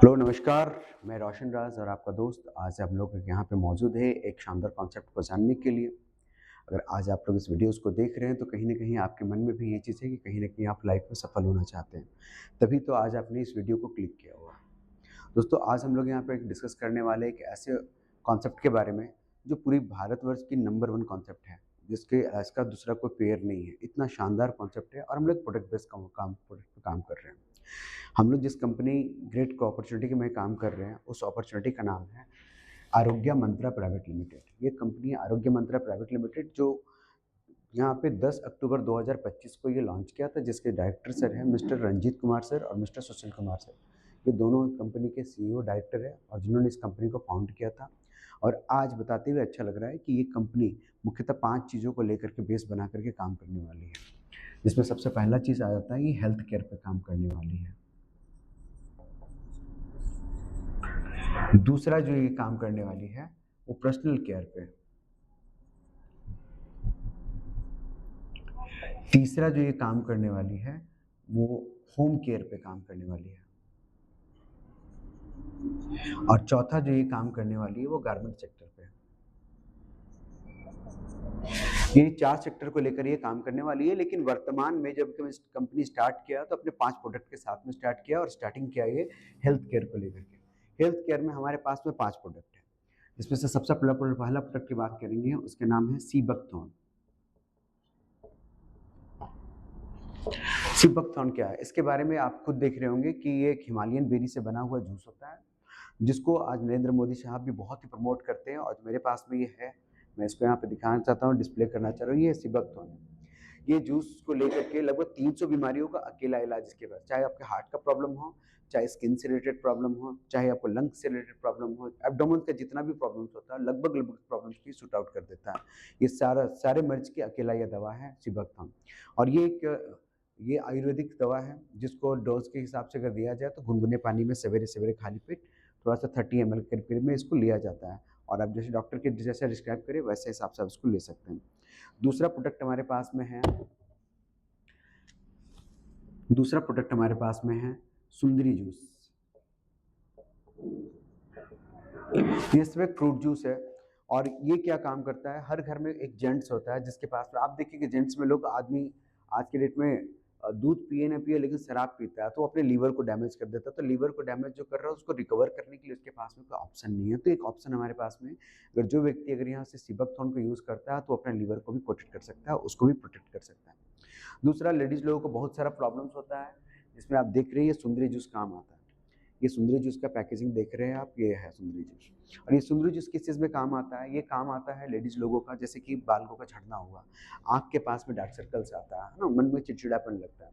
Hello नमस्कार। मैं रोशन राज और आपका दोस्त आज हम लोग यहाँ पे मौजूद है एक शानदार कॉन्सेप्ट को जानने के लिए। अगर आज आप लोग इस वीडियोस को देख रहे हैं तो कहीं न कहीं आपके मन में भी ये चीज़ है कि कहीं न कहीं आप लाइफ में सफल होना चाहते हैं। तभी तो आज आपने इस वीडियो को क्लिक किया होगा। दोस्तों आज हम लोग यहाँ पे डिस्कस करने वाले एक ऐसे कॉन्सेप्ट के बारे में जो पूरी भारतवर्ष की नंबर 1 कॉन्सेप्ट है, जिसके इसका दूसरा कोई पेयर नहीं है। इतना शानदार कॉन्सेप्ट है और हम लोग प्रोडक्ट बेस्ड प्रोडक्ट पे काम कर रहे हैं। हम लोग जिस कंपनी ग्रेट को अपॉर्चुनिटी में काम कर रहे हैं, उस अपॉर्चुनिटी का नाम है आरोग्य मंत्रा प्राइवेट लिमिटेड। ये कंपनी आरोग्य मंत्रा प्राइवेट लिमिटेड जो यहाँ पे 10 अक्टूबर 2025 को ये लॉन्च किया था, जिसके डायरेक्टर सर हैं मिस्टर रंजीत कुमार सर और मिस्टर सुशील कुमार सर। ये दोनों कंपनी के सीईओ डायरेक्टर हैं और जिन्होंने इस कंपनी को फाउंड किया था। और आज बताते हुए अच्छा लग रहा है कि ये कंपनी मुख्यतः 5 चीज़ों को लेकर के बेस बना करके काम करने वाली है, जिसमें सबसे पहला चीज़ आ जाता है ये हेल्थ केयर पे काम करने वाली है। दूसरा जो ये काम करने वाली है वो पर्सनल केयर पे। तीसरा जो ये काम करने वाली है वो होम केयर पे काम करने वाली है। और चौथा जो ये काम करने वाली है वो गारमेंट सेक्टर पे है। ये 4 सेक्टर को लेकर ये काम करने वाली है, लेकिन वर्तमान में जब कंपनी स्टार्ट किया तो अपने 5 प्रोडक्ट के साथ में स्टार्ट किया और स्टार्टिंग किया ये हेल्थ केयर को लेकर के। हेल्थ केयर में हमारे पास में 5 प्रोडक्ट है, जिसमें से सबसे पहला प्रोडक्ट की बात करेंगे, उसके नाम है सीबकथॉर्न। सीबकथॉर्न क्या है, इसके बारे में आप खुद देख रहे होंगे कि ये एक हिमालयन बेरी से बना हुआ जूस होता है, जिसको आज नरेंद्र मोदी साहब भी बहुत ही प्रमोट करते हैं। और मेरे पास में ये है, मैं इसको यहाँ पे दिखाना चाहता हूँ, डिस्प्ले करना चाह रहा हूँ। ये सीबकथॉर्न है। ये जूस को लेकर के लगभग 300 बीमारियों का अकेला इलाज इसके पास, चाहे आपके हार्ट का प्रॉब्लम हो, चाहे स्किन से रिलेटेड प्रॉब्लम हो, चाहे आपको लंग्स से रिलेटेड प्रॉब्लम हो, एब्डोमेन का जितना भी प्रॉब्लम्स होता है लगभग प्रॉब्लम्स की शूट आउट कर देता है। ये सारे मर्ज की अकेला ये दवा है सीबकथॉर्न। और ये आयुर्वेदिक दवा है, जिसको डोज के हिसाब से अगर दिया जाए तो गुनगुने पानी में सवेरे सवेरे खाली पेट थोड़ा सा 30 ml के करीब में इसको लिया जाता है। और आप जैसे डॉक्टर के जैसे डिस्क्राइब करें वैसे हिसाब से आप इसको ले सकते हैं। दूसरा प्रोडक्ट हमारे पास में है दूसरा प्रोडक्ट हमारे पास में है सुंदरी जूस। ये सिर्फ एक फ्रूट जूस है। और ये क्या काम करता है, हर घर में एक जेंट्स होता है जिसके पास में आप देखिए कि जेंट्स में लोग आदमी आज के डेट में दूध पिए ना पिए लेकिन शराब पीता है तो वो अपने लीवर को डैमेज कर देता है। तो लीवर को डैमेज जो कर रहा है उसको रिकवर करने के लिए उसके पास में कोई ऑप्शन नहीं है। तो एक ऑप्शन हमारे पास में, अगर जो व्यक्ति अगर यहाँ से सीबकथॉर्न को यूज़ करता है तो अपने लीवर को भी प्रोटेक्ट कर सकता है, उसको भी प्रोटेक्ट कर सकता है। दूसरा, लेडीज लोगों को बहुत सारा प्रॉब्लम्स होता है, जिसमें आप देख रहे हैं ये सुंदरी जूस काम आता है। ये सुंदरी जूस का पैकेजिंग देख रहे हैं आप, ये है सुंदरी जूस। और ये सुंदरी जूस किस चीज़ में काम आता है, ये काम आता है लेडीज लोगों का, जैसे कि बालों का झड़ना हुआ, आँख के पास में डार्क सर्कल्स आता है ना, मन में चिड़चिड़ापन लगता है,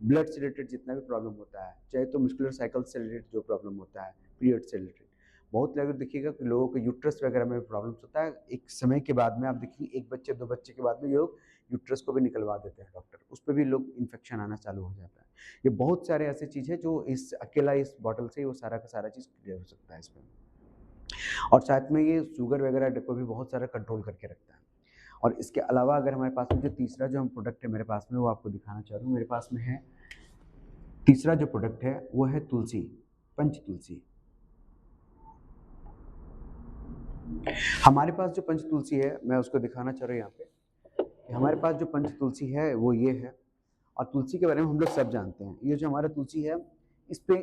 ब्लड से रिलेटेड जितना भी प्रॉब्लम होता है, चाहे तो मस्कुलर साइकिल से रिलेटेड जो प्रॉब्लम होता है, पीरियड से रिलेटेड। बहुत लोग देखिएगा कि लोगों को यूट्रस वगैरह में प्रॉब्लम्स होता है, एक समय के बाद में आप देखिए 1 बच्चे 2 बच्चे के बाद में लोग यूट्रस को भी निकलवा देते हैं डॉक्टर, उस पे भी लोग इन्फेक्शन आना चालू हो जाता है। ये बहुत सारे ऐसी चीज़ है जो इस अकेला इस बॉटल से वो सारा का सारा चीज़ क्लियर हो सकता है इसमें। और साथ में ये शुगर वगैरह को भी बहुत सारा कंट्रोल करके रखता है। और इसके अलावा अगर हमारे पास में जो तीसरा जो हम प्रोडक्ट है मेरे पास में, वो आपको दिखाना चाह रहा हूँ। मेरे पास में है तीसरा जो प्रोडक्ट है वो है तुलसी, पंच तुलसी। हमारे पास जो पंच तुलसी है मैं उसको दिखाना चाह रहा हूँ यहाँ पे, कि हमारे पास जो पंच तुलसी है वो ये है। और तुलसी के बारे में हम लोग सब जानते हैं। ये जो हमारा तुलसी है, इस पे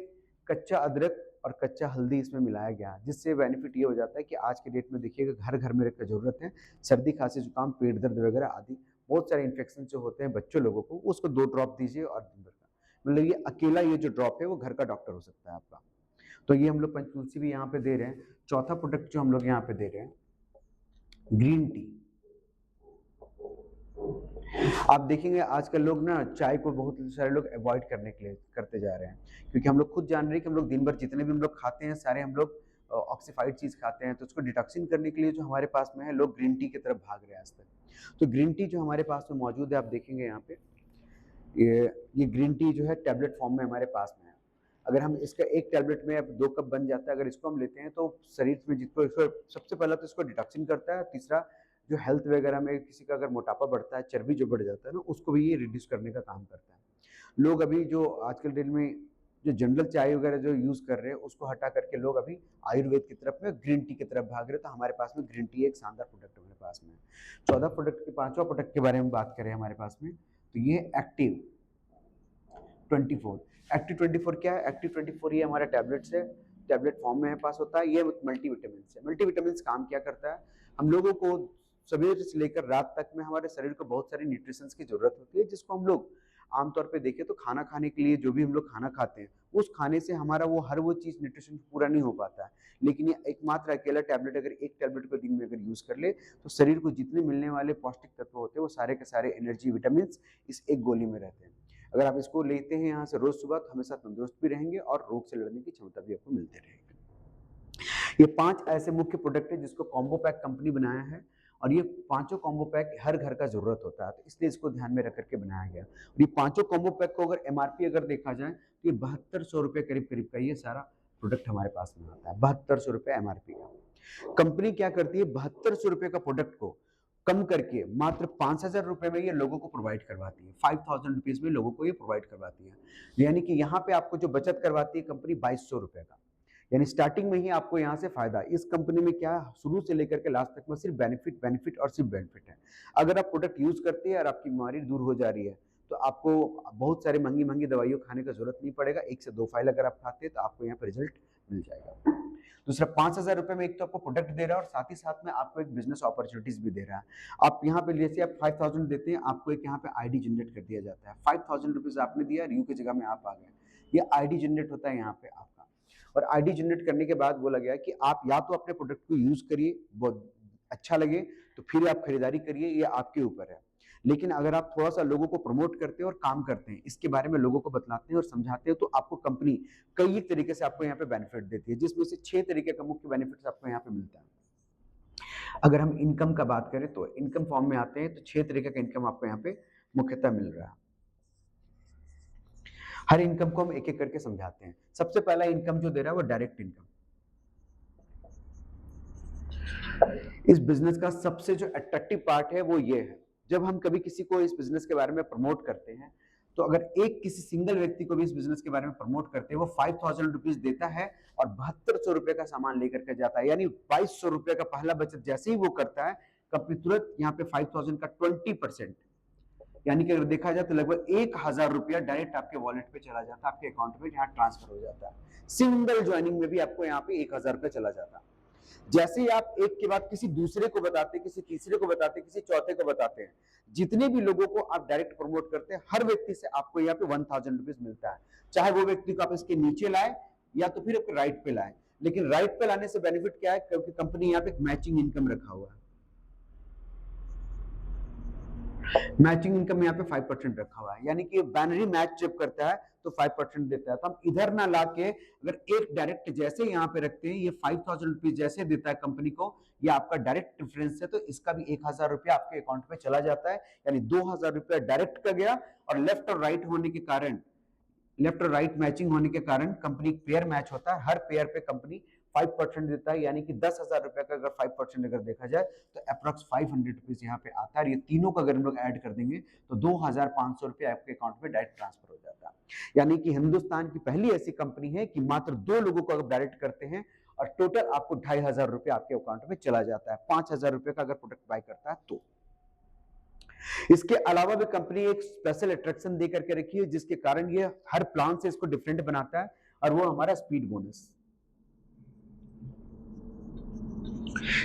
कच्चा अदरक और कच्चा हल्दी इसमें मिलाया गया, जिससे बेनिफिट ये हो जाता है कि आज के डेट में देखिएगा घर घर में रखने की ज़रूरत है। सर्दी खांसी जुकाम पेट दर्द वगैरह आदि बहुत सारे इन्फेक्शन जो होते हैं बच्चों लोगों को, उसको 2 ड्रॉप दीजिए और दिन भर का, मतलब ये अकेला ये जो ड्रॉप है वो घर का डॉक्टर हो सकता है आपका। तो ये हम लोग पंच तुलसी भी यहाँ पे दे रहे हैं। चौथा प्रोडक्ट जो हम लोग यहाँ पे दे रहे हैं, ग्रीन टी। आप देखेंगे आजकल लोग ना चाय को बहुत सारे लोग अवॉइड करने के लिए करते जा रहे हैं, क्योंकि हम लोग खुद जान रहे हैं कि हम लोग दिन भर जितने भी हम लोग खाते हैं सारे हम लोग ऑक्सीफाइड चीज़ खाते हैं। तो उसको डिटॉक्सिन करने के लिए जो हमारे पास में है, लोग ग्रीन टी की तरफ भाग रहे हैं आज तक। तो ग्रीन टी जो हमारे पास में मौजूद है, आप देखेंगे यहाँ पे ये ग्रीन टी जो है टैबलेट फॉर्म में हमारे पास में है। अगर हम इसका एक टैबलेट में अब 2 कप बन जाता है, अगर इसको हम लेते हैं तो शरीर में जिसको इसको सबसे पहला तो इसको डिटॉक्सिन करता है। तीसरा, जो हेल्थ वगैरह में किसी का अगर मोटापा बढ़ता है, चर्बी जो बढ़ जाता है ना, उसको भी ये रिड्यूस करने का काम करता है। लोग अभी जो आजकल डेट में जो जनरल चाय वगैरह जो यूज कर रहे हैं उसको हटा करके लोग अभी आयुर्वेद की तरफ में, ग्रीन टी की तरफ भाग रहे हैं। तो हमारे पास में ग्रीन टी एक शानदार प्रोडक्ट हमारे पास में 14 प्रोडक्ट के 5वां प्रोडक्ट के बारे में बात करें हमारे पास में, तो ये एक्टिव 24। एक्टिव 24 क्या है? एक्टिव 24 ये हमारा टैबलेट्स है, टैबलेट फॉर्म में पास होता है। ये मल्टीविटामिन है। मल्टीविटामिन काम क्या करता है? हम लोगों को सवेरे से लेकर रात तक में हमारे शरीर को बहुत सारी न्यूट्रिशंस की जरूरत होती है, जिसको हम लोग आमतौर पे देखें तो खाना खाने के लिए जो भी हम लोग खाना खाते हैं उस खाने से हमारा वो चीज न्यूट्रिशन पूरा नहीं हो पाता है। लेकिन ये एकमात्र अकेला टैबलेट, अगर एक टैबलेट को दिन में अगर यूज कर ले तो शरीर को जितने मिलने वाले पौष्टिक तत्व होते हैं वो सारे के सारे एनर्जी विटामिन इस एक गोली में रहते हैं। अगर आप इसको लेते हैं यहाँ से रोज सुबह तो हमेशा तंदुरुस्त भी रहेंगे और रोग से लड़ने की क्षमता भी आपको मिलती रहेगी। ये 5 ऐसे मुख्य प्रोडक्ट है जिसको कॉम्बो पैक कंपनी बनाया है, और ये पांचों कॉम्बो पैक हर घर का जरूरत होता है, तो इसलिए इसको ध्यान में रख करके बनाया गया। और ये पांचों कॉम्बो पैक को अगर एमआरपी अगर देखा जाए तो ये 7200 रुपए करीब करीब का ये सारा प्रोडक्ट हमारे पास में आता है। 7200 रुपए एमआरपी का। कंपनी क्या करती है? 7200 रुपए का प्रोडक्ट को कम करके मात्र 5000 रुपए में ये लोगों को प्रोवाइड करवाती है। 5000 रुपीज में लोगों को ये प्रोवाइड करवाती है। यानी कि यहाँ पे आपको जो बचत करवाती है कंपनी 2200 रुपए का, यानी स्टार्टिंग में ही आपको यहाँ से फायदा। इस कंपनी में क्या शुरू से लेकर के लास्ट तक में सिर्फ बेनिफिट बेनिफिट और सिर्फ बेनिफिट है। अगर आप प्रोडक्ट यूज करते हैं और आपकी बीमारी दूर हो जा रही है तो आपको बहुत सारे महंगी महंगी दवाइयों खाने का जरूरत नहीं पड़ेगा। 1 से 2 फाइल अगर आप खाते हैं तो आपको यहाँ पे रिजल्ट मिल जाएगा। दूसरा, 5000 रुपए में एक तो आपको प्रोडक्ट दे रहा है और साथ ही साथ में आपको एक बिजनेस अपॉर्चुनिटीज भी दे रहा है। आप यहाँ पे जैसे आप 5000 देते हैं, आपको एक यहाँ पे आईडी जनरेट कर दिया जाता है। 5000 रुपीज आपने दिया, रिव्यू की जगह में आप आ गए, ये आईडी जनरेट होता है यहाँ पे आपका। और आईडी जनरेट करने के बाद बोला गया कि आप या तो अपने प्रोडक्ट को यूज करिए, बहुत अच्छा लगे तो फिर आप खरीदारी करिए, ये आपके ऊपर है। लेकिन अगर आप थोड़ा सा लोगों को प्रमोट करते हैं और काम करते हैं, इसके बारे में लोगों को बतलाते हैं और समझाते हैं, तो आपको कंपनी कई तरीके से आपको यहाँ पे बेनिफिट देती है, जिसमें से 6 तरीके का मुख्य बेनिफिट आपको यहाँ पे मिलता है। अगर हम इनकम का बात करें तो इनकम फॉर्म में आते हैं तो 6 तरीके का इनकम आपको यहाँ पे मुख्यतः मिल रहा है। हर इनकम को हम एक एक करके समझाते हैं। सबसे पहला इनकम जो दे रहा है वो डायरेक्ट इनकम। इस बिजनेस का सबसे जो अट्रैक्टिव पार्ट है वो ये है, जब हम कभी किसी को इस बिजनेस के बारे में प्रमोट करते हैं तो अगर एक किसी सिंगल व्यक्ति को भी इस बिजनेस के बारे में प्रमोट करते हैं, वो 5000 रुपीज देता है और 7200 रुपए का सामान लेकर के जाता है। यानी 2200 रुपए का पहला बचत जैसे ही वो करता है, कंपनी तुरंत यहाँ पे 5000 का 20%, यानी कि अगर देखा जाए तो लगभग 1000 रुपया डायरेक्ट आपके वॉलेट पे चला जाता है, आपके अकाउंट में यहाँ ट्रांसफर हो जाता है। सिंगल ज्वाइनिंग में भी आपको यहाँ पे 1000 रुपया चला जाता है। जैसे ही आप एक के बाद किसी दूसरे को बताते, किसी तीसरे को बताते, किसी चौथे को बताते हैं, जितने भी लोगों को आप डायरेक्ट प्रमोट करते हैं, हर व्यक्ति से आपको यहाँ पे 1000 रुपीज मिलता है। चाहे वो व्यक्ति को आप इसके नीचे लाए या तो फिर आपके राइट पे लाए। लेकिन राइट पे लाने से बेनिफिट क्या है? क्योंकि कंपनी यहाँ पे मैचिंग इनकम रखा हुआ है। मैचिंग इनकम यहाँ पे 5% रखा हुआ है, यानी कि बाइनरी मैच जब करता है तो 5% देता है। तो हम इधर ना लाके अगर एक डायरेक्ट जैसे यहाँ पे रखते हैं, ये 5000 रुपीज जैसे देता है कंपनी को, ये आपका डायरेक्ट डिफरेंस है, तो इसका भी 1000 रुपया आपके अकाउंट में चला जाता है। यानी 2000 रुपया डायरेक्ट का गया, और लेफ्ट और राइट होने के कारण, लेफ्ट और राइट मैचिंग होने के कारण कंपनी पेयर मैच होता है, हर पेयर पे कंपनी 5% देता है। यानी कि 10,000 रुपए का अगर 5% अगर देखा जाए तो अप्रॉक्स 500 रुपीज यहाँ पे आता है। और ये तीनों का अगर हम लोग ऐड कर देंगे तो 2500 रुपये आपके अकाउंट में डायरेक्ट ट्रांसफर हो जाता है। यानी कि हिंदुस्तान की पहली ऐसी कंपनी है कि मात्र 2 लोगों को अगर डायरेक्ट करते हैं और टोटल आपको 2500 रुपये आपके अकाउंट में चला जाता है, 5000 रुपये का अगर प्रोडक्ट बाय करता है तो। इसके अलावा भी कंपनी एक स्पेशल अट्रैक्शन दे करके रखी है, जिसके कारण ये हर प्लान से इसको डिफरेंट बनाता है, और वो हमारा स्पीड बोनस।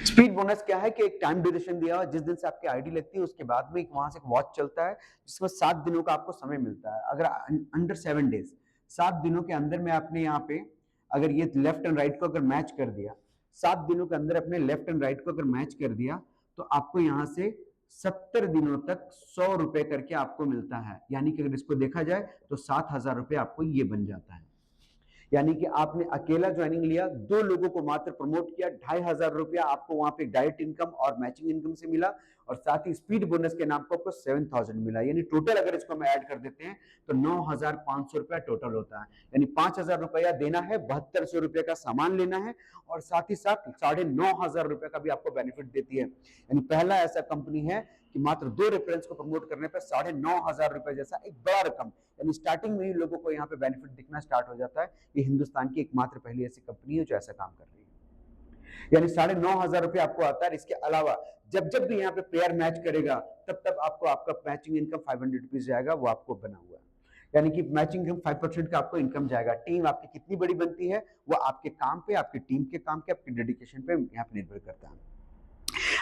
स्पीड बोनस क्या है कि एक टाइम ड्यूरेशन दिया हुआ, जिस दिन से आपकी आईडी लगती है उसके बाद में वहां से एक वॉच चलता है, जिसमें 7 दिनों का आपको समय मिलता है। अगर अंडर 7 डेज, 7 दिनों के अंदर में आपने यहाँ पे अगर ये लेफ्ट एंड राइट को अगर मैच कर दिया, 7 दिनों के अंदर अपने लेफ्ट एंड राइट को अगर मैच कर दिया, तो आपको यहाँ से 70 दिनों तक 100 रुपए करके आपको मिलता है। यानी कि अगर इसको देखा जाए तो 7000 रुपये आपको ये बन जाता है। यानी कि आपने अकेला ज्वाइनिंग लिया, 2 लोगों को मात्र प्रमोट किया, 2500 रुपया आपको वहां पे डायरेक्ट इनकम और मैचिंग इनकम से मिला, और साथ ही स्पीड बोनस के नाम पर आपको 7000 मिला। यानी टोटल अगर इसको हम ऐड कर देते हैं तो 9500 रुपया टोटल होता है। यानी 5000 रुपया देना है, 7200 रुपये का सामान लेना है, और साथ ही साथ 9500 रुपये का भी आपको बेनिफिट देती है। यानी पहला ऐसा कंपनी है कि मात्र 2 रेफरेंस को प्रमोट करने पर 9,500 रुपए जैसा एक बड़ा रकम, यानी स्टार्टिंग में ही लोगों को यहाँ पे बेनिफिट दिखना स्टार्ट हो जाता है। ये हिंदुस्तान की एकमात्र पहली ऐसी कंपनी है जो ऐसा काम कर रही है, यानी 9,500 रुपए आपको आता है। इसके अलावा जब जब भी यहाँ पे प्लेयर मैच करेगा तब तब आपको आपका मैचिंग इनकम 500 रुपीज जाएगा, वो आपको बना हुआ है, यानी कि मैचिंग इनकम 5% का आपको इनकम जाएगा। टीम आपकी कितनी बड़ी बनती है वो आपके काम पे, आपकी टीम के काम के, आपके डेडिकेशन पे यहाँ पे निर्भर करता है।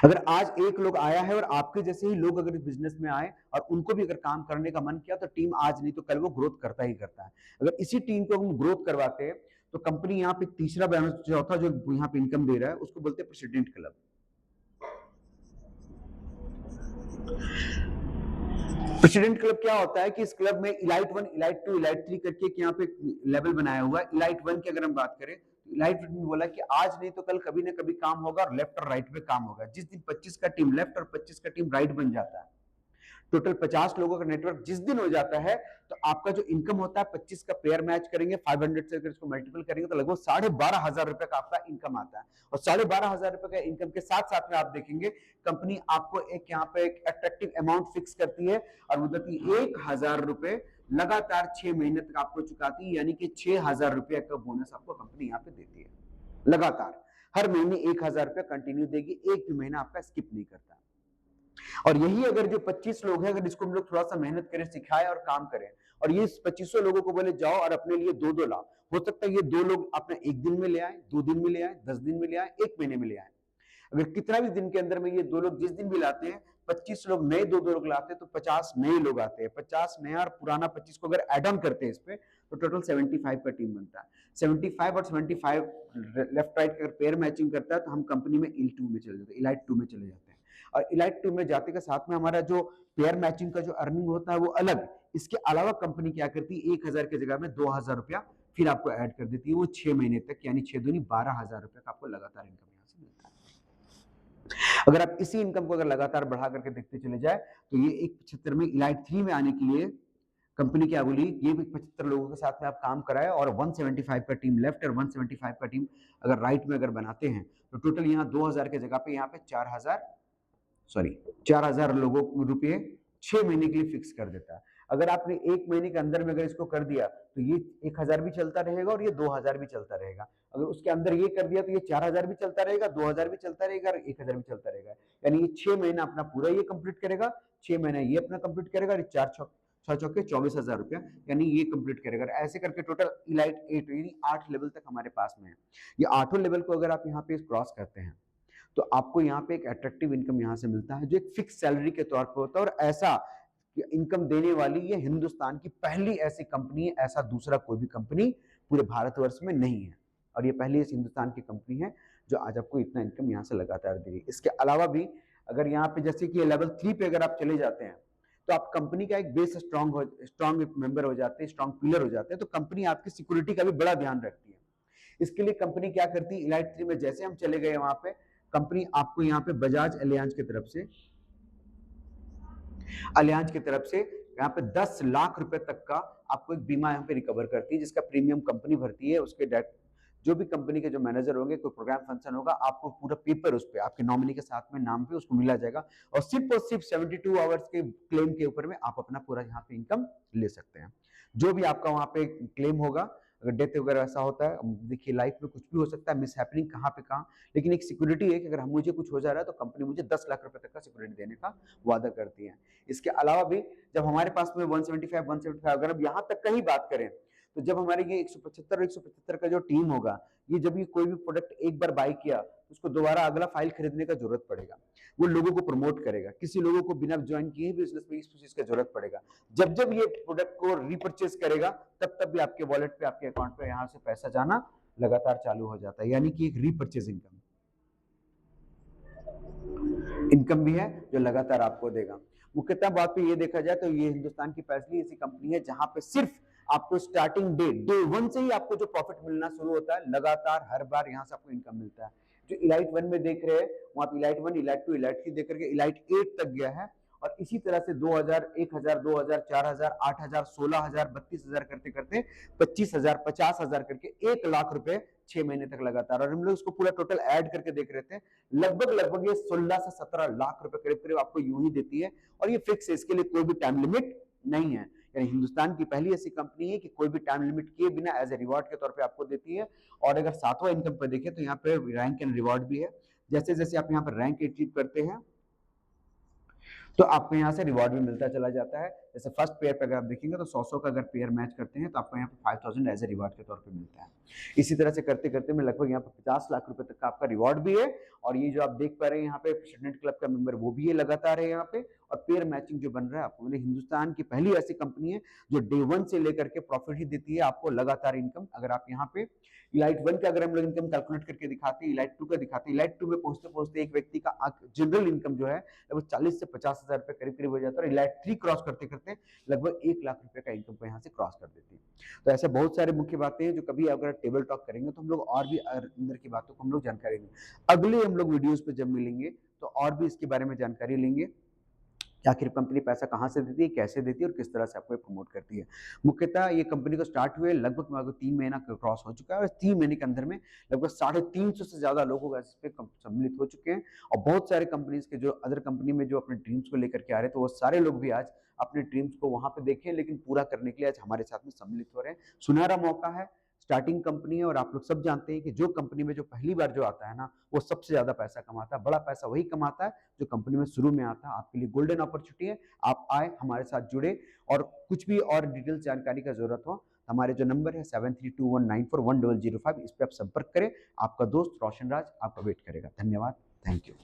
अगर आज एक लोग आया है और आपके जैसे ही लोग अगर इस बिजनेस में आए और उनको भी अगर काम करने का मन किया तो टीम आज नहीं तो कल वो ग्रोथ करता ही करता है। अगर इसी टीम को हम ग्रोथ करवाते हैं तो कंपनी यहाँ पे तीसरा बैलेंस, चौथा जो यहाँ पे इनकम दे रहा है उसको बोलते हैं प्रेसिडेंट क्लब। प्रेसिडेंट क्लब क्या होता है कि इस क्लब में इलाइट 1, इलाइट 2, इलाइट 3 करके एक यहाँ पे लेवल बनाया हुआ है। इलाइट 1 की अगर हम बात करें तो इलाइट 1 में बोला कि आज नहीं तो कल कभी ना कभी काम होगा और लेफ्ट और राइट पे काम होगा। जिस दिन 25 का टीम लेफ्ट और 25 का टीम राइट बन जाता है, टोटल 50 लोगों का नेटवर्क जिस दिन हो जाता है तो आपका जो इनकम होता है 25 का पेयर मैच करेंगे 500 से अगर इसको मल्टीपल करेंगे तो लगभग 12,500 रुपए का आपका इनकम आता है। और 12,500 रुपए का इनकम के साथ साथ में आप देखेंगे कंपनी आपको एक यहाँ पे एक अट्रैक्टिव अमाउंट फिक्स करती है और वो देती है 1,000 रुपए लगातार 6 महीने तक आपको चुकाती है, यानी कि 6,000 रुपए का बोनस आपको कंपनी यहाँ पे देती है लगातार। हर महीने 1,000 रुपए कंटिन्यू देगी, एक भी महीना आपका स्किप नहीं करता। और यही अगर जो 25 लोग हैं, अगर इसको हम लोग थोड़ा सा मेहनत करें, सिखाएं और काम करें और ये 2500 लोगों को बोले जाओ और अपने लिए 2-2 लाओ, हो सकता है ये 2 लोग अपने 1 दिन में ले आए, 2 दिन में ले आए, 10 दिन में ले आए, 1 महीने में ले आए। अगर कितना भी दिन के अंदर में ये 2 लोग जिस दिन भी लाते हैं, 25 लोग नए 2-2 लोग लाते हैं तो 50 नए लोग आते हैं। 50 नया और पुराना 25 को अगर एड ऑन करते हैं इस पे तो टोटल 75 का टीम बनता है। 75 और 75 लेफ्ट राइट अगर पेयर मैचिंग करता है तो हम कंपनी में इलाइट 2 में चले जाते हैं, इलाइट 2 में चले जाते हैं। और इलाइट 2 में जाते के साथ में हमारा जो पेयर मैचिंग का जो अर्निंग होता है वो अलग। इसके अलावा कंपनी क्या करती है, 1,000 की जगह में 2,000 रुपया फिर आपको ऐड कर देती है, वो 6 महीने तक, यानी 6 दूनी 12,000 रुपए का आपको लगातार इनकम यहाँ से मिलता है। अगर आप इसी इनकम को अगर लगातार बढ़ा करके देखते चले जाए तो ये एक 75 में इलाइट 3 में आने के लिए कंपनी क्या बोली, ये भी 75 लोगों के साथ में आप काम कराए और 175 का टीम लेफ्ट और 175 का टीम अगर राइट में अगर बनाते हैं तो टोटल यहाँ 2,000 की जगह पे यहाँ पे 4,000 लोगों रुपये 6 महीने के लिए फिक्स कर देता है। अगर आपने 1 महीने के अंदर में अगर इसको कर दिया तो ये 1,000 भी चलता रहेगा और ये 2,000 भी चलता रहेगा। अगर उसके अंदर ये कर दिया तो ये 4,000 भी चलता रहेगा, 2,000 भी चलता रहेगा और 1,000 भी चलता रहेगा। यानी ये 6 महीना अपना पूरा ये कंप्लीट करेगा, 6 महीना ये अपना कंप्लीट करेगा और 6 चौके 24,000 रुपया, यानी ये कंप्लीट करेगा। ऐसे करके टोटल इलाइट 8 यानी 8 लेवल तक हमारे पास में है। ये 8 लेवल को अगर आप यहाँ पे क्रॉस करते हैं तो आपको यहाँ पे एक अट्रैक्टिव इनकम यहाँ से मिलता है जो एक फिक्स सैलरी के तौर पर होता है। और ऐसा इनकम देने वाली ये हिंदुस्तान की पहली ऐसी कंपनी है, ऐसा दूसरा कोई भी कंपनी पूरे भारतवर्ष में नहीं है और ये पहली ऐसी हिंदुस्तान की कंपनी है जो आज आपको इतना इनकम यहाँ से लगातार दे रही है। इसके अलावा भी अगर यहाँ पे जैसे कि लेवल 3 पे अगर आप चले जाते हैं तो आप कंपनी का एक बेस स्ट्रॉन्ग मेंबर हो जाते हैं, स्ट्रॉन्ग पिलर हो जाते हैं, तो कंपनी आपकी सिक्योरिटी का भी बड़ा ध्यान रखती है। इसके लिए कंपनी क्या करती है, इलाइट 3 में जैसे हम चले गए वहां पे कंपनी आपको यहाँ पे बजाज अलियांज की तरफ से यहाँ पे 10 लाख रुपए तक का आपको एक बीमा यहाँ पे रिकवर करती है, जिसका प्रीमियम कंपनी भरती है। उसके जो भी कंपनी के जो मैनेजर होंगे, कोई प्रोग्राम फंक्शन होगा, आपको पूरा पेपर उस पे आपके नॉमिनी के साथ में नाम पे उसको मिला जाएगा और सिर्फ 72 आवर्स के क्लेम के ऊपर में आप अपना पूरा यहाँ पे इनकम ले सकते हैं। जो भी आपका वहाँ पे क्लेम होगा, अगर डेथ वगैरह ऐसा होता है, देखिए लाइफ में कुछ भी हो सकता है, मिस हैपनिंग कहाँ पे कहाँ, लेकिन एक सिक्योरिटी है कि अगर मुझे कुछ हो जा रहा है तो कंपनी मुझे 10 लाख रुपए तक का सिक्योरिटी देने का वादा करती है। इसके अलावा भी जब हमारे पास में 175 अगर अब यहाँ तक का ही बात करें तो जब हमारे ये 175 का जो टीम होगा, ये जब ये कोई भी प्रोडक्ट एक बार बाय किया उसको दोबारा अगला फाइल खरीदने का जरूरत पड़ेगा, वो लोगों को प्रमोट करेगा, किसी लोगों को बिना ज्वाइन किए बिजनेस में इस चीज का जरूरत पड़ेगा। जब जब ये प्रोडक्ट को रिपर्चेज करेगा तब तब भी आपके वॉलेट पे, आपके अकाउंट पे यहाँ से पैसा जाना लगातार चालू हो जाता है, यानी कि एक रीपर्चेज इनकम भी है जो लगातार आपको देगा। मुख्यतः बात पे ये देखा जाए तो ये हिंदुस्तान की पहली ऐसी कंपनी है जहां पे सिर्फ आपको स्टार्टिंग डे 1 से ही आपको जो प्रॉफिट मिलना शुरू होता है, लगातार हर बार यहाँ से आपको इनकम मिलता है। जो इलाइट 1 में देख रहे हैं वहां पे इलाइट 1, इलाइट 2, इलाइट 3 देख करके इलाइट 8 तक गया है और इसी तरह से 2000, 1000, 2000, 4000, 8000, 16000, 32000 करते करते 25000, 50000 करके 1 लाख रुपए 6 महीने तक लगातार। और हम लोग इसको पूरा टोटल ऐड करके देख रहे थे, लगभग लगभग ये 16 से 17 लाख रुपए करीब करीब आपको यूं ही देती है। और ये फिक्स है, इसके लिए कोई भी टाइम लिमिट नहीं है। यानी हिंदुस्तान की पहली ऐसी कंपनी है कि कोई भी टाइम लिमिट किए बिना एज ए रिवॉर्ड के तौर पे आपको देती है। और अगर सातवां इनकम पे देखें तो यहाँ पे रैंक एंड रिवॉर्ड भी है। जैसे जैसे आप यहाँ पर रैंक अचीव करते हैं तो आपको यहाँ से रिवॉर्ड भी मिलता चला जाता है। जैसे फर्स्ट पेयर पे अगर आप देखेंगे तो 100 का अगर पेयर मैच करते हैं तो आपको यहाँ पे 5000 एज ए रिवॉर्ड के तौर पे मिलता है। इसी तरह से करते करते में लगभग यहाँ पे 50 लाख रुपए तक का आपका रिवॉर्ड भी है। और ये जो आप देख पा रहे हैं यहाँ पे स्टूडेंट क्लब का मेंबर वो भी ये लगातार है यहाँ पे। और पेयर मैचिंग जो बन रहा है आपको, मतलब हिंदुस्तान की पहली ऐसी कंपनी है जो डे 1 से लेकर के प्रॉफिट ही देती है आपको लगातार इनकम। अगर आप यहाँ पे इलाइट 1 का अगर हम लोग इनकम कैलकुलेट करके दिखाते हैं, इलाइट 2 का दिखाते हैं, इलाइट 2 में पहुंचते पहुंचते एक व्यक्ति का जनरल इनकम जो है लगभग 40 से 50 हजार रुपए करीब करीब हो जाता है। और इलाइट 3 क्रॉस करते करते लगभग 1 लाख रुपए का इनकम को यहाँ से क्रॉस कर देती है। तो ऐसे बहुत सारे मुख्य बातें हैं जो कभी अगर टेबल टॉक करेंगे तो हम लोग और भी अंदर की बातों को हम लोग जानकारी लेंगे। अगले हम लोग वीडियोस पे जब मिलेंगे तो और भी इसके बारे में जानकारी लेंगे कि आखिर कंपनी पैसा कहाँ से देती है, कैसे देती है और किस तरह से आपको प्रमोट करती है। मुख्यतः ये कंपनी को स्टार्ट हुए लगभग 3 महीना क्रॉस हो चुका है और 3 महीने के अंदर में लगभग 350 से ज्यादा लोग इस पे सम्मिलित हो चुके हैं। और बहुत सारे कंपनीज के जो अदर कंपनी में जो अपने ड्रीम्स को लेकर के आ रहे थे वो सारे लोग भी आज अपने ड्रीम्स को वहां पे देखें, लेकिन पूरा करने के लिए आज हमारे साथ में सम्मिलित हो रहे हैं। सुनहरा मौका है, स्टार्टिंग कंपनी है और आप लोग सब जानते हैं कि जो कंपनी में जो पहली बार जो आता है ना वो सबसे ज्यादा पैसा कमाता है। बड़ा पैसा वही कमाता है जो कंपनी में शुरू में आता है। आपके लिए गोल्डन अपॉर्चुनिटी है, आप आए हमारे साथ जुड़े। और कुछ भी और डिटेल जानकारी का जरूरत हो हमारे जो नंबर है 7321941005 इस पे आप संपर्क करें। आपका दोस्त रोशन राज आपका वेट करेगा। धन्यवाद, थैंक यू।